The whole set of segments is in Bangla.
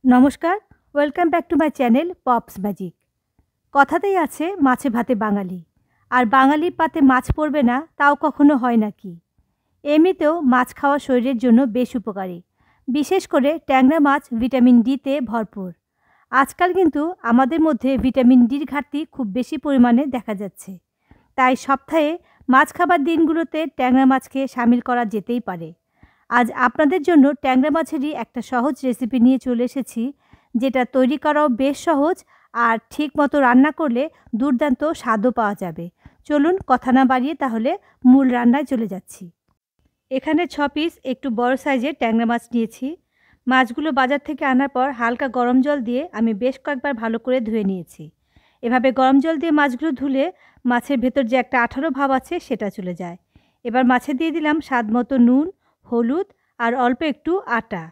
নমস্কার, welcome back to my channel pops magic. কথাতেই আছে মাছে ভাতে বাঙালি, আর বাঙালির পাতে মাছ পড়বে না তাও কখনো হয় নাকি। এমনিতেও মাছ খাওয়া শরীরের জন্য বেশ উপকারী, বিশেষ করে ট্যাংরা মাছ ভিটামিন ডিতে ভরপুর। আজকাল কিন্তু আমাদের মধ্যে ভিটামিন ডির ঘাটতি খুব বেশি পরিমাণে দেখা যাচ্ছে, তাই সপ্তাহে মাছ খাবার দিনগুলোতে ট্যাংরা মাছকে শামিল করা যেতেই পারে। আজ আপনাদের জন্য ট্যাংরা মাছেরই একটা সহজ রেসিপি নিয়ে চলে এসেছি, যেটা তৈরি করাও বেশ সহজ আর ঠিক মতো রান্না করলে দুর্দান্ত স্বাদও পাওয়া যাবে। চলুন কথা না বাড়িয়ে তাহলে মূল রান্নায় চলে যাচ্ছি। এখানে 6 পিস একটু বড় সাইজের ট্যাংরা মাছ নিয়েছি। মাছগুলো বাজার থেকে আনার পর হালকা গরম জল দিয়ে আমি বেশ কয়েকবার ভালো করে ধুয়ে নিয়েছি। এভাবে গরম জল দিয়ে মাছগুলো ধুলে মাছের ভেতর যে একটা আঠালো ভাব আছে সেটা চলে যায়। এবার মাছে দিয়ে দিলাম স্বাদ মতো নুন, হলুদ আর অল্প একটু আটা।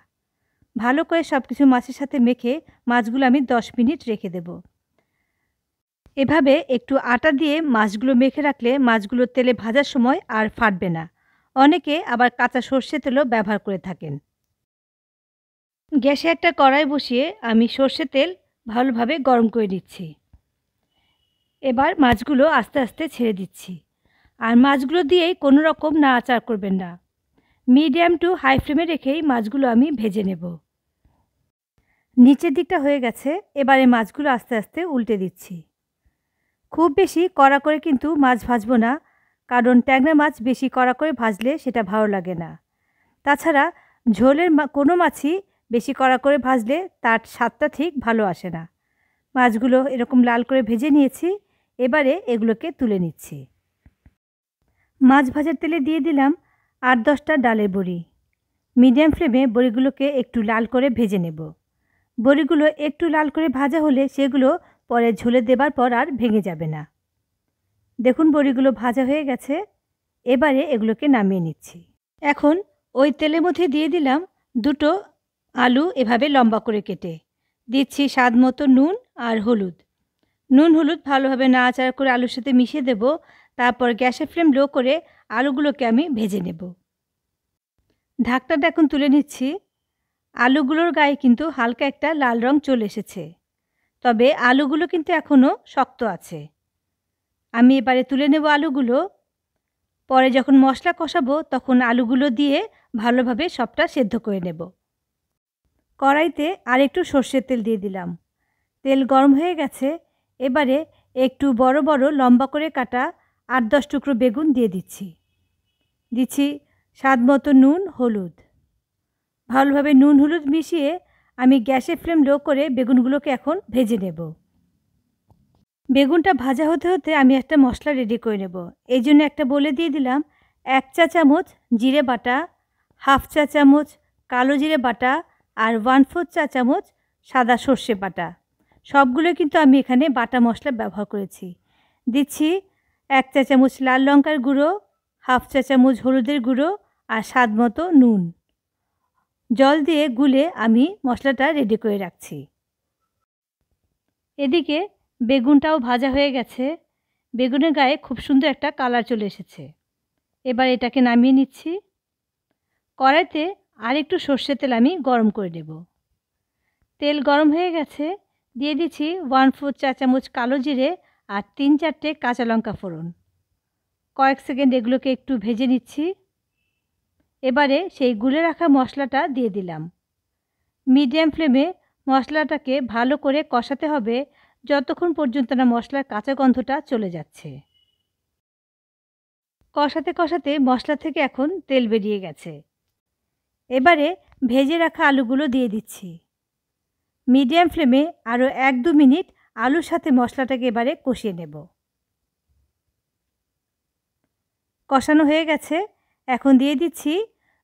ভালো করে সব কিছু মাছের সাথে মেখে মাছগুলো আমি 10 মিনিট রেখে দেব। এভাবে একটু আটা দিয়ে মাছগুলো মেখে রাখলে মাছগুলো তেলে ভাজার সময় আর ফাটবে না। অনেকে আবার কাঁচা সর্ষে তেলও ব্যবহার করে থাকেন। গ্যাসে একটা কড়াই বসিয়ে আমি সর্ষে তেল ভালোভাবে গরম করে নিচ্ছি। এবার মাছগুলো আস্তে আস্তে ছেড়ে দিচ্ছি, আর মাছগুলো দিয়েই কোনো রকম নাড়াচাড়া করবেন না। মিডিয়াম টু হাই ফ্লেমে রেখেই মাছগুলো আমি ভেজে নেব। নিচের দিকটা হয়ে গেছে, এবারে মাছগুলো আস্তে আস্তে উল্টে দিচ্ছি। খুব বেশি কড়া করে কিন্তু মাছ ভাজবো না, কারণ ট্যাংরা মাছ বেশি কড়া করে ভাজলে সেটা ভালো লাগে না। তাছাড়া ঝোলের কোনো মাছই বেশি কড়া করে ভাজলে তার স্বাদটা ঠিক ভালো আসে না। মাছগুলো এরকম লাল করে ভেজে নিয়েছি, এবারে এগুলোকে তুলে নিচ্ছি। মাছ ভাজার তেলে দিয়ে দিলাম 8-10টা ডালের বড়ি। মিডিয়াম ফ্লেমে বড়িগুলোকে একটু লাল করে ভেজে নেব। বড়িগুলো একটু লাল করে ভাজা হলে সেগুলো পরে ঝোলে দেবার পর আর ভেঙে যাবে না। দেখুন বড়িগুলো ভাজা হয়ে গেছে, এবারে এগুলোকে নামিয়ে নিচ্ছি। এখন ওই তেলের মধ্যে দিয়ে দিলাম 2টো আলু এভাবে লম্বা করে কেটে। দিচ্ছি স্বাদ মতো নুন আর হলুদ। নুন হলুদ ভালোভাবে নাড়াচাড়া করে আলুর সাথে মিশিয়ে দেব। তারপর গ্যাসের ফ্লেম লো করে আলুগুলোকে আমি ভেজে নেব। ঢাকনাটা এখন তুলে নিচ্ছি। আলুগুলোর গায়ে কিন্তু হালকা একটা লাল রং চলে এসেছে, তবে আলুগুলো কিন্তু এখনও শক্ত আছে। আমি এবারে তুলে নেব আলুগুলো। পরে যখন মশলা কষাবো তখন আলুগুলো দিয়ে ভালোভাবে সবটা সেদ্ধ করে নেব। কড়াইতে আর একটু সর্ষের তেল দিয়ে দিলাম। তেল গরম হয়ে গেছে, এবারে একটু বড় বড় লম্বা করে কাটা 8-10 টুকরো বেগুন দিয়ে দিচ্ছি। দিচ্ছি স্বাদ মতো নুন, হলুদ। ভালোভাবে নুন হলুদ মিশিয়ে আমি গ্যাসের ফ্লেম লো করে বেগুনগুলোকে এখন ভেজে নেব। বেগুনটা ভাজা হতে হতে আমি একটা মশলা রেডি করে নেব। এই জন্য একটা বলে দিয়ে দিলাম 1 চা চামচ জিরে বাটা, 1/2 চা চামচ কালো জিরে বাটা আর 1/4 চা চামচ সাদা সর্ষে বাটা। সবগুলো কিন্তু আমি এখানে বাটা মশলা ব্যবহার করেছি। দিচ্ছি 1 চা চামচ লাল লঙ্কার গুঁড়ো, 1/2 চা চামচ হলুদের গুঁড়ো আর স্বাদ মতো নুন। জল দিয়ে গুলে আমি মশলাটা রেডি করে রাখছি। এদিকে বেগুনটাও ভাজা হয়ে গেছে। বেগুনের গায়ে খুব সুন্দর একটা কালার চলে এসেছে। এবার এটাকে নামিয়ে নিচ্ছি। কড়াইতে আর একটু সর্ষের তেল আমি গরম করে নেব। তেল গরম হয়ে গেছে, দিয়ে দিচ্ছি 1/4 চা চামচ কালো জিরে আর 3-4টে কাঁচা লঙ্কা ফোড়ন। কয়েক সেকেন্ড এগুলোকে একটু ভেজে নিচ্ছি। এবারে সেই গুলে রাখা মশলাটা দিয়ে দিলাম। মিডিয়াম ফ্লেমে মশলাটাকে ভালো করে কষাতে হবে যতক্ষণ পর্যন্ত না মশলার কাঁচা গন্ধটা চলে যাচ্ছে। কষাতে কষাতে মশলা থেকে এখন তেল বেরিয়ে গেছে। এবারে ভেজে রাখা আলুগুলো দিয়ে দিচ্ছি। মিডিয়াম ফ্লেমে আরও 1-2 মিনিট আলুর সাথে মশলাটাকে এবারে কষিয়ে নেব। কষানো হয়ে গেছে, এখন দিয়ে দিচ্ছি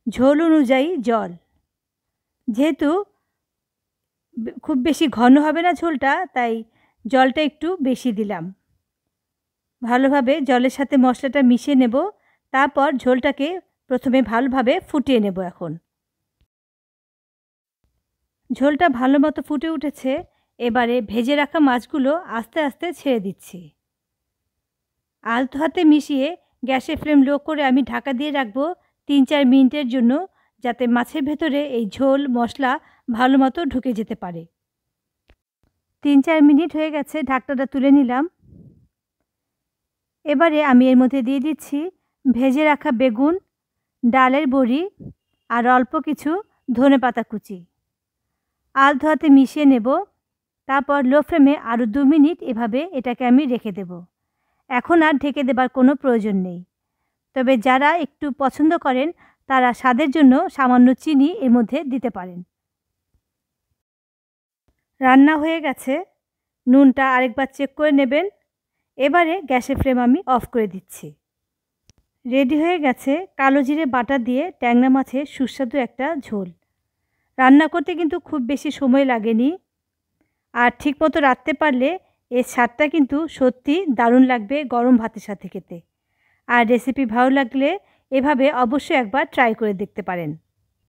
ঝোল অনুযায়ী জল। যেহেতু খুব বেশি ঘন হবে না ঝোলটা, তাই জলটা একটু বেশি দিলাম। ভালোভাবে জলের সাথে মশলাটা মিশিয়ে নেব। তারপর ঝোলটাকে প্রথমে ভালোভাবে ফুটিয়ে নেব। এখন ঝোলটা ভালো মতো ফুটে উঠেছে, এবারে ভেজে রাখা মাছগুলো আস্তে আস্তে ছেড়ে দিচ্ছি। আলতো হাতে মিশিয়ে গ্যাসের ফ্লেম লো করে আমি ঢাকা দিয়ে রাখবো 3-4 মিনিটের জন্য, যাতে মাছের ভেতরে এই ঝোল মশলা ভালো মতো ঢুকে যেতে পারে। 3-4 মিনিট হয়ে গেছে, ঢাকনাটা তুলে নিলাম। এবারে আমি এর মধ্যে দিয়ে দিচ্ছি ভেজে রাখা বেগুন, ডালের বড়ি আর অল্প কিছু ধনেপাতা কুচি। আলতো হাতে মিশিয়ে নেব। তারপর লো ফ্লেমে আরও 2 মিনিট এভাবে এটাকে আমি রেখে দেব। এখন আর ঢেকে দেবার কোনো প্রয়োজন নেই। তবে যারা একটু পছন্দ করেন তারা স্বাদের জন্য সামান্য চিনি এর মধ্যে দিতে পারেন। রান্না হয়ে গেছে, নুনটা আরেকবার চেক করে নেবেন। এবারে গ্যাসের ফ্লেম আমি অফ করে দিচ্ছি। রেডি হয়ে গেছে কালো জিরে বাটা দিয়ে ট্যাংরা মাছের সুস্বাদু একটা ঝোল। রান্না করতে কিন্তু খুব বেশি সময় লাগেনি, আর ঠিকমতো রাঁধতে পারলে এর স্বাদটা কিন্তু সত্যি দারুণ লাগবে গরম ভাতের সাথে খেতে। আর রেসিপি ভালো লাগলে এভাবে অবশ্যই একবার ট্রাই করে দেখতে পারেন।